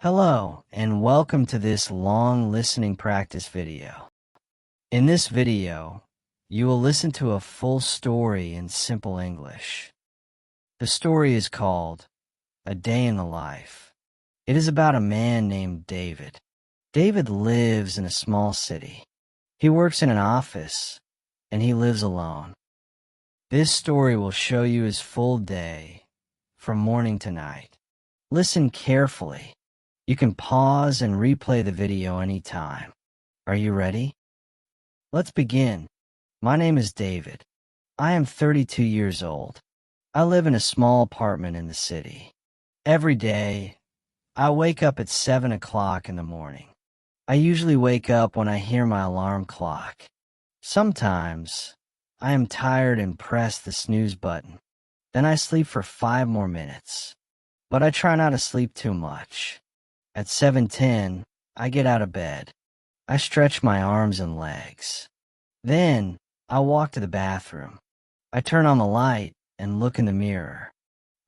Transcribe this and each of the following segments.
Hello, and welcome to this long listening practice video. In this video, you will listen to a full story in simple English. The story is called A Day in the Life. It is about a man named David. David lives in a small city. He works in an office, and he lives alone. This story will show you his full day, from morning to night. Listen carefully. You can pause and replay the video anytime. Are you ready? Let's begin. My name is David. I am 32 years old. I live in a small apartment in the city. Every day, I wake up at 7 o'clock in the morning. I usually wake up when I hear my alarm clock. Sometimes, I am tired and press the snooze button. Then I sleep for 5 more minutes. But I try not to sleep too much. At 7:10, I get out of bed. I stretch my arms and legs. Then, I walk to the bathroom. I turn on the light and look in the mirror.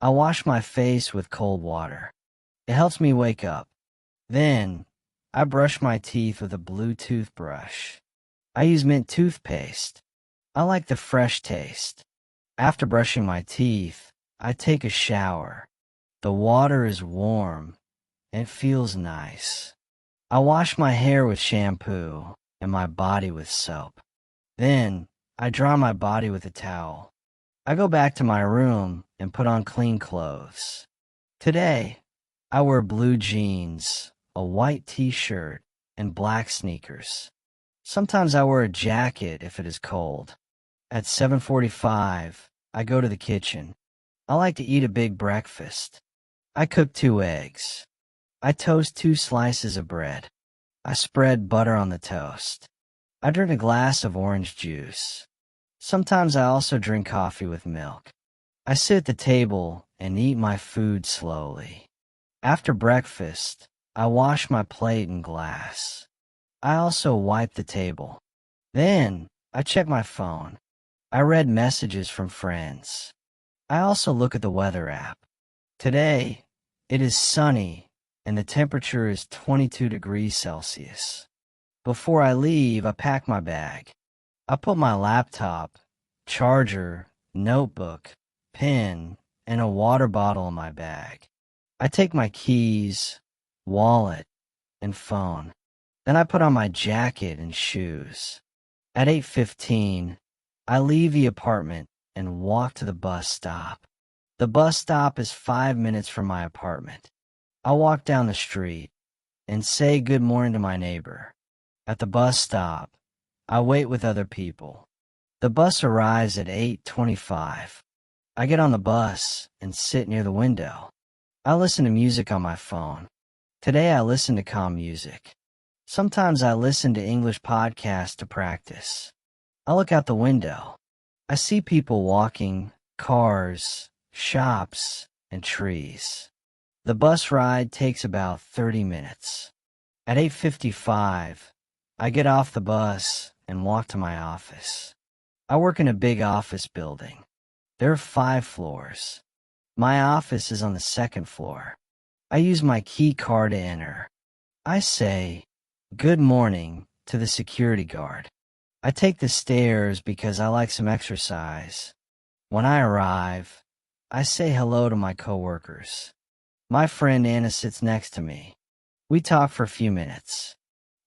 I wash my face with cold water. It helps me wake up. Then, I brush my teeth with a blue toothbrush. I use mint toothpaste. I like the fresh taste. After brushing my teeth, I take a shower. The water is warm. It feels nice. I wash my hair with shampoo and my body with soap. Then, I dry my body with a towel. I go back to my room and put on clean clothes. Today, I wear blue jeans, a white t-shirt, and black sneakers. Sometimes I wear a jacket if it is cold. At 7:45, I go to the kitchen. I like to eat a big breakfast. I cook 2 eggs. I toast 2 slices of bread. I spread butter on the toast. I drink a glass of orange juice. Sometimes I also drink coffee with milk. I sit at the table and eat my food slowly. After breakfast, I wash my plate and glass. I also wipe the table. Then, I check my phone. I read messages from friends. I also look at the weather app. Today, it is sunny and the temperature is 22 degrees Celsius. Before I leave, I pack my bag. I put my laptop, charger, notebook, pen, and a water bottle in my bag. I take my keys, wallet, and phone. Then I put on my jacket and shoes. At 8:15, I leave the apartment and walk to the bus stop. The bus stop is 5 minutes from my apartment. I walk down the street and say good morning to my neighbor. At the bus stop, I wait with other people. The bus arrives at 8:25. I get on the bus and sit near the window. I listen to music on my phone. Today I listen to calm music. Sometimes I listen to English podcasts to practice. I look out the window. I see people walking, cars, shops, and trees. The bus ride takes about 30 minutes. At 8:55, I get off the bus and walk to my office. I work in a big office building. There are 5 floors. My office is on the 2nd floor. I use my key card to enter. I say, "Good morning," to the security guard. I take the stairs because I like some exercise. When I arrive, I say hello to my coworkers. My friend Anna sits next to me. We talk for a few minutes.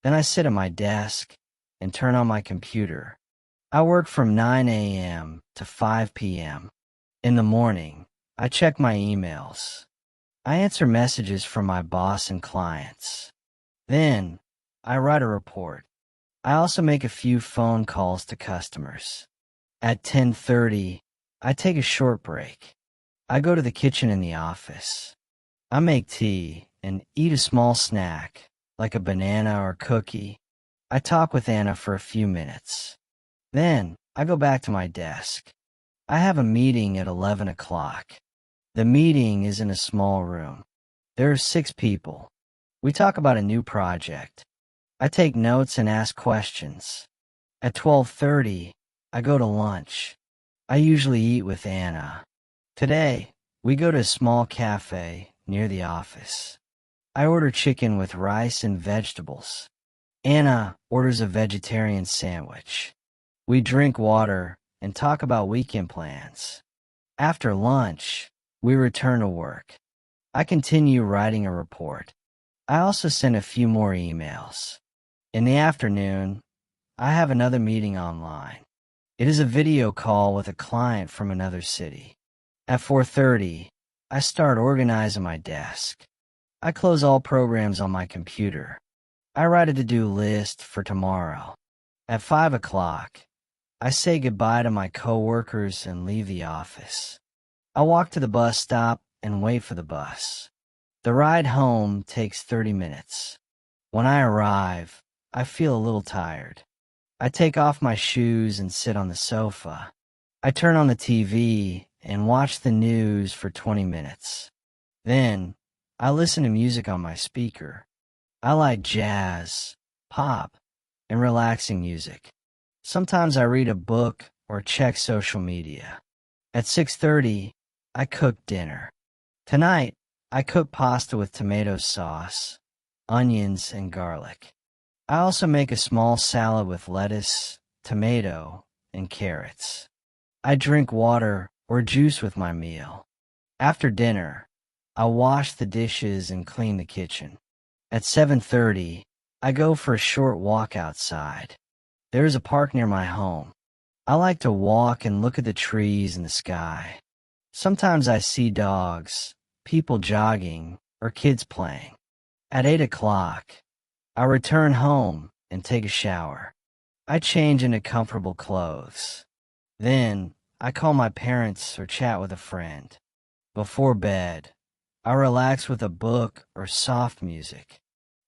Then I sit at my desk and turn on my computer. I work from 9 a.m. to 5 p.m. In the morning, I check my emails. I answer messages from my boss and clients. Then, I write a report. I also make a few phone calls to customers. At 10:30, I take a short break. I go to the kitchen in the office. I make tea and eat a small snack, like a banana or cookie. I talk with Anna for a few minutes. Then, I go back to my desk. I have a meeting at 11 o'clock. The meeting is in a small room. There are 6 people. We talk about a new project. I take notes and ask questions. At 12:30, I go to lunch. I usually eat with Anna. Today, we go to a small cafe near the office. I order chicken with rice and vegetables. Anna orders a vegetarian sandwich. We drink water and talk about weekend plans. After lunch, we return to work. I continue writing a report. I also send a few more emails. In the afternoon, I have another meeting online. It is a video call with a client from another city. At 4:30, I start organizing my desk. I close all programs on my computer. I write a to-do list for tomorrow. At 5 o'clock, I say goodbye to my coworkers and leave the office. I walk to the bus stop and wait for the bus. The ride home takes 30 minutes. When I arrive, I feel a little tired. I take off my shoes and sit on the sofa. I turn on the TV and watch the news for 20 minutes. Then, I listen to music on my speaker. I like jazz, pop, and relaxing music. Sometimes I read a book or check social media. At 6:30, I cook dinner. Tonight, I cook pasta with tomato sauce, onions, and garlic. I also make a small salad with lettuce, tomato, and carrots. I drink water or juice with my meal. After dinner, I wash the dishes and clean the kitchen. At 7:30, I go for a short walk outside. There is a park near my home. I like to walk and look at the trees and the sky. Sometimes I see dogs, people jogging, or kids playing. At 8 o'clock, I return home and take a shower. I change into comfortable clothes. Then, I call my parents or chat with a friend. Before bed, I relax with a book or soft music.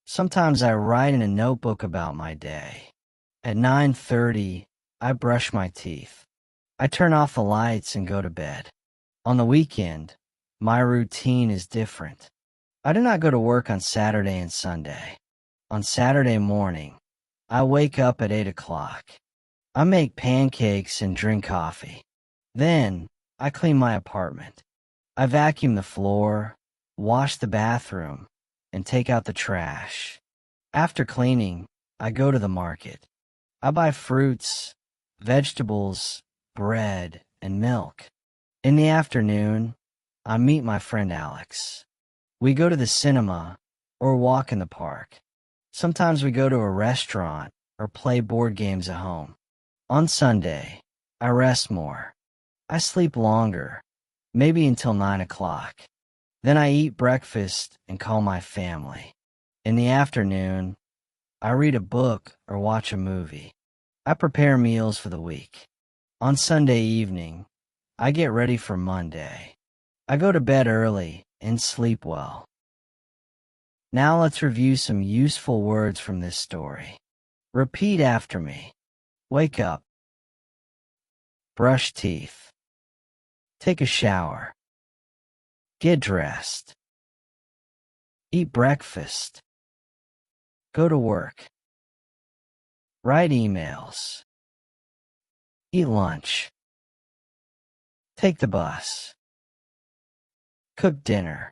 Sometimes I write in a notebook about my day. At 9:30, I brush my teeth. I turn off the lights and go to bed. On the weekend, my routine is different. I do not go to work on Saturday and Sunday. On Saturday morning, I wake up at 8 o'clock. I make pancakes and drink coffee. Then, I clean my apartment. I vacuum the floor, wash the bathroom, and take out the trash. After cleaning, I go to the market. I buy fruits, vegetables, bread, and milk. In the afternoon, I meet my friend Alex. We go to the cinema or walk in the park. Sometimes we go to a restaurant or play board games at home. On Sunday, I rest more. I sleep longer, maybe until 9 o'clock. Then I eat breakfast and call my family. In the afternoon, I read a book or watch a movie. I prepare meals for the week. On Sunday evening, I get ready for Monday. I go to bed early and sleep well. Now let's review some useful words from this story. Repeat after me. Wake up. Brush teeth. Take a shower. Get dressed. Eat breakfast. Go to work. Write emails. Eat lunch. Take the bus. Cook dinner.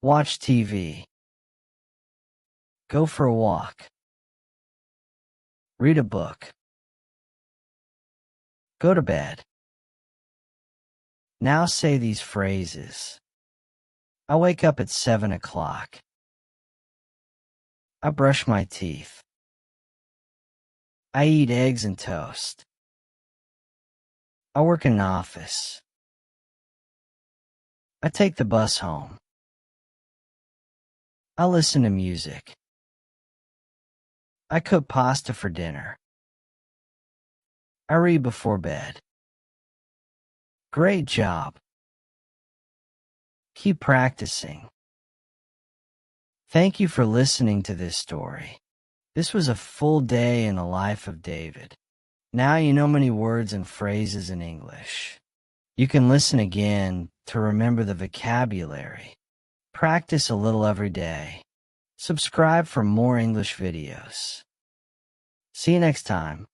Watch TV. Go for a walk. Read a book. Go to bed. Now say these phrases. I wake up at 7 o'clock. I brush my teeth. I eat eggs and toast. I work in an office. I take the bus home. I listen to music. I cook pasta for dinner. I read before bed. Great job. Keep practicing. Thank you for listening to this story. This was a full day in the life of David. Now you know many words and phrases in English. You can listen again to remember the vocabulary. Practice a little every day. Subscribe for more English videos. See you next time.